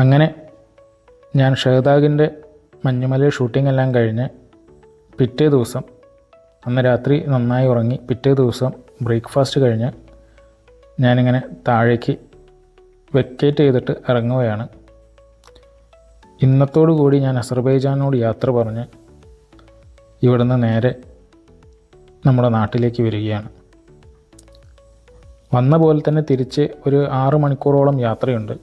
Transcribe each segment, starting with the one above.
അങ്ങനെ ഞാൻ ഷഹദാഗിൻ്റെ മഞ്ഞുമല ഷൂട്ടിംഗ് എല്ലാം കഴിഞ്ഞ് പിറ്റേ ദിവസം അന്ന് രാത്രി നന്നായി ഉറങ്ങി പിറ്റേ ദിവസം ബ്രേക്ക്ഫാസ്റ്റ് കഴിഞ്ഞ് ഞാനിങ്ങനെ താഴേക്ക് വെക്കേറ്റ് ചെയ്തിട്ട് ഇറങ്ങുകയാണ്. ഇന്നത്തോടു കൂടി ഞാൻ അസർബൈജാനോട് യാത്ര പറഞ്ഞ് ഇവിടുന്ന് നേരെ നമ്മുടെ നാട്ടിലേക്ക് വരികയാണ്. വന്ന പോലെ തന്നെ തിരിച്ച് ഒരു 6 മണിക്കൂറോളം യാത്രയുണ്ട്.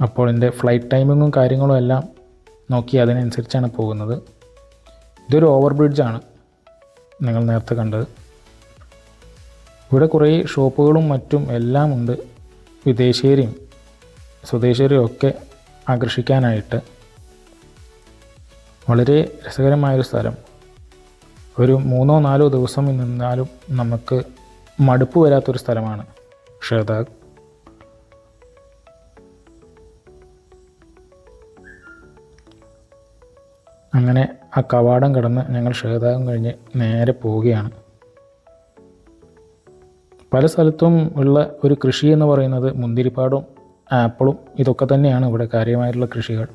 അപ്പോൾ എൻ്റെ ഫ്ലൈറ്റ് ടൈമിങ്ങും കാര്യങ്ങളും എല്ലാം നോക്കി അതിനനുസരിച്ചാണ് പോകുന്നത്. ഇതൊരു ഓവർ ബ്രിഡ്ജാണ് നിങ്ങൾ നേരത്തെ കണ്ടത്. ഇവിടെ കുറേ ഷോപ്പുകളും മറ്റും എല്ലാം ഉണ്ട്. വിദേശീയരെയും സ്വദേശീയരെയും ഒക്കെ ആകർഷിക്കാനായിട്ട് വളരെ രസകരമായൊരു സ്ഥലം. ഒരു 3-4 ദിവസം നിന്നാലും നമുക്ക് മടുപ്പ് വരാത്തൊരു സ്ഥലമാണ് ഷഹദാഗ്. അങ്ങനെ ആ കവാടം കടന്ന് ഞങ്ങൾ ഷഹദാഗും കഴിഞ്ഞ് നേരെ പോവുകയാണ്. പല സ്ഥലത്തും ഉള്ള ഒരു കൃഷി എന്ന് പറയുന്നത് മുന്തിരിപ്പാടും ആപ്പിളും ഇതൊക്കെ തന്നെയാണ് ഇവിടെ കാര്യമായിട്ടുള്ള കൃഷികൾ.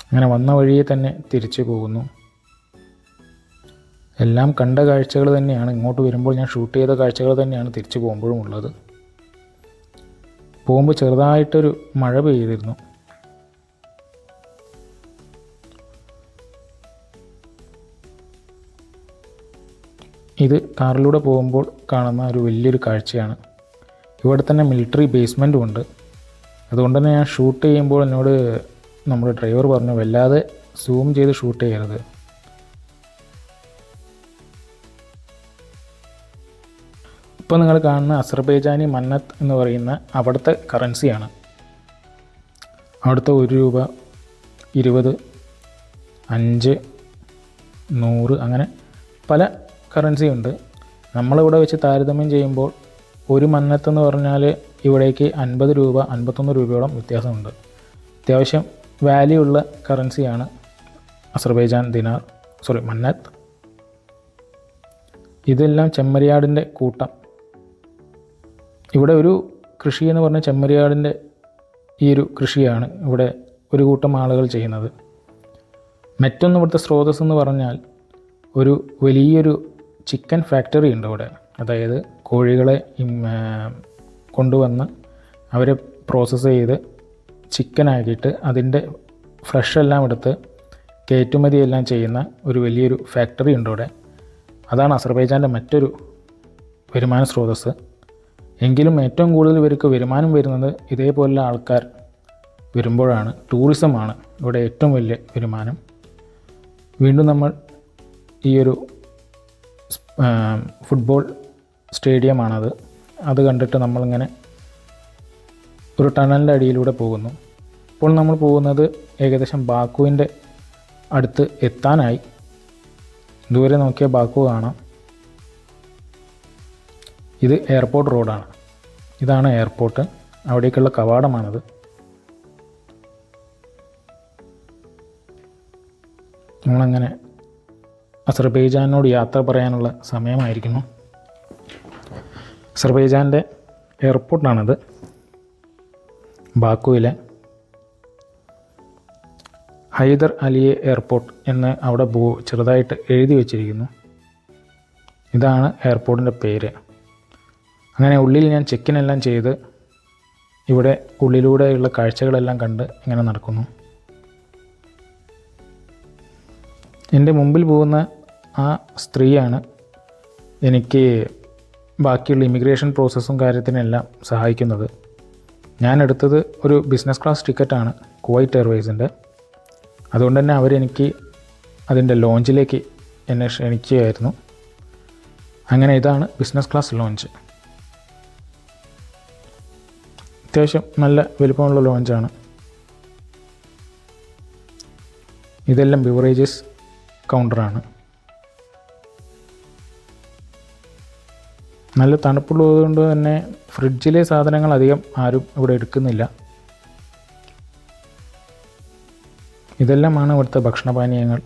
അങ്ങനെ വന്ന വഴിയെ തന്നെ തിരിച്ചു പോകുന്നു. എല്ലാം കണ്ട കാഴ്ചകൾ തന്നെയാണ്. ഇങ്ങോട്ട് വരുമ്പോൾ ഞാൻ ഷൂട്ട് ചെയ്ത കാഴ്ചകൾ തന്നെയാണ് തിരിച്ചു പോകുമ്പോഴും ഉള്ളത്. പോകുമ്പോൾ ചെറുതായിട്ടൊരു മഴ പെയ്തിരുന്നു. ഇത് കാറിലൂടെ പോകുമ്പോൾ കാണുന്ന ഒരു വലിയൊരു കാഴ്ചയാണ്. ഇവിടെ തന്നെ മിലിറ്ററി ബേസ്മെൻറ്റും ഉണ്ട്. അതുകൊണ്ട് തന്നെ ഞാൻ ഷൂട്ട് ചെയ്യുമ്പോൾ എന്നോട് നമ്മുടെ ഡ്രൈവർ പറഞ്ഞു വല്ലാതെ സൂം ചെയ്ത് ഷൂട്ട് ചെയ്യരുത്. ഇപ്പോൾ നിങ്ങൾ കാണുന്ന അസർബൈജാനി മന്നത്ത് എന്ന് പറയുന്ന അവിടുത്തെ കറൻസിയാണ്. അവിടുത്തെ 1 രൂപ, 20, 5, 100 അങ്ങനെ പല കറൻസി ഉണ്ട്. നമ്മളിവിടെ വെച്ച് താരതമ്യം ചെയ്യുമ്പോൾ ഒരു മന്നത്ത് എന്ന് പറഞ്ഞാൽ ഇവിടേക്ക് 50 രൂപ 51 രൂപയോളം വ്യത്യാസമുണ്ട്. അത്യാവശ്യം വാല്യൂ ഉള്ള കറൻസിയാണ് അസർബൈജാൻ മന്നത്ത്. ഇതെല്ലാം ചെമ്മരിയാടിൻ്റെ കൂട്ടം. ഇവിടെ ഒരു കൃഷി എന്ന് പറഞ്ഞാൽ ചെമ്മരിയാടിൻ്റെ ഈ ഒരു കൃഷിയാണ് ഇവിടെ ഒരു കൂട്ടം ആളുകൾ ചെയ്യുന്നത്. മറ്റൊന്ന് ഇവിടുത്തെ സ്രോതസ്സ് എന്ന് പറഞ്ഞാൽ ഒരു വലിയൊരു ചിക്കൻ ഫാക്ടറി ഉണ്ട് ഇവിടെ. അതായത് കോഴികളെ കൊണ്ടുവന്ന് അവരെ പ്രോസസ്സ് ചെയ്ത് ചിക്കനാക്കിയിട്ട് അതിൻ്റെ ഫ്ലഷ് എല്ലാം എടുത്ത് കയറ്റുമതി എല്ലാം ചെയ്യുന്ന ഒരു വലിയൊരു ഫാക്ടറി ഉണ്ട് ഇവിടെ. അതാണ് അസർബൈജാൻ്റെ മറ്റൊരു വരുമാന സ്രോതസ്സ്. എങ്കിലും ഏറ്റവും കൂടുതൽ ഇവർക്ക് വരുമാനം വരുന്നത് ഇതേപോലുള്ള ആൾക്കാർ വരുമ്പോഴാണ്. ടൂറിസമാണ് ഇവിടെ ഏറ്റവും വലിയ വരുമാനം. വീണ്ടും നമ്മൾ ഈ ഒരു ഫുട്ബോൾ സ്റ്റേഡിയമാണത്. അത് കണ്ടിട്ട് നമ്മളിങ്ങനെ ഒരു ടണലിൻ്റെ അടിയിലൂടെ പോകുന്നു. ഇപ്പോൾ നമ്മൾ പോകുന്നത് ഏകദേശം ബാക്കുവിൻ്റെ അടുത്ത് എത്താനായി. ദൂരെ നോക്കിയാൽ ബാക്കു കാണാം. ഇത് എയർപോർട്ട് റോഡാണ്. ഇതാണ് എയർപോർട്ട്. അവിടേക്കുള്ള കവാടമാണത്. നമ്മളങ്ങനെ അസർബൈജാനോട് യാത്ര പറയാനുള്ള സമയമായിരിക്കുന്നു. അസർബൈജാൻ്റെ എയർപോർട്ടാണിത്. ബാക്കുവിലെ ഹൈദർ അലിയെ എയർപോർട്ട് എന്ന് അവിടെ ചെറുതായിട്ട് എഴുതി വച്ചിരിക്കുന്നു. ഇതാണ് എയർപോർട്ടിൻ്റെ പേര്. അങ്ങനെ ഉള്ളിൽ ഞാൻ ചെക്കിനെല്ലാം ചെയ്ത് ഇവിടെ ഉള്ളിലൂടെയുള്ള കാഴ്ചകളെല്ലാം കണ്ട് ഇങ്ങനെ നടക്കുന്നു. എൻ്റെ മുമ്പിൽ പോകുന്ന ആ സ്ത്രീയാണ് എനിക്ക് ബാക്കിയുള്ള ഇമിഗ്രേഷൻ പ്രോസസ്സും കാര്യത്തിനെല്ലാം സഹായിക്കുന്നത്. ഞാൻ എടുത്തത് ഒരു ബിസിനസ് ക്ലാസ് ടിക്കറ്റാണ് കുവൈറ്റ് എയർവേയ്സിൻ്റെ. അതുകൊണ്ട് തന്നെ അവരെനിക്ക് അതിൻ്റെ ലോഞ്ചിലേക്ക് എന്നെ ക്ഷണിക്കുകയായിരുന്നു. അങ്ങനെ ഇതാണ് ബിസിനസ് ക്ലാസ് ലോഞ്ച്. അത്യാവശ്യം നല്ല വലുപ്പമുള്ള ലോഞ്ചാണ്. ഇതെല്ലാം ബിവറേജസ് കൗണ്ടറാണ്. നല്ല തണുപ്പുള്ളതുകൊണ്ട് തന്നെ ഫ്രിഡ്ജിലെ സാധനങ്ങൾ അധികം ആരും ഇവിടെ എടുക്കുന്നില്ല. ഇതെല്ലാമാണ് ഇവിടുത്തെ ഭക്ഷണപാനീയങ്ങൾ.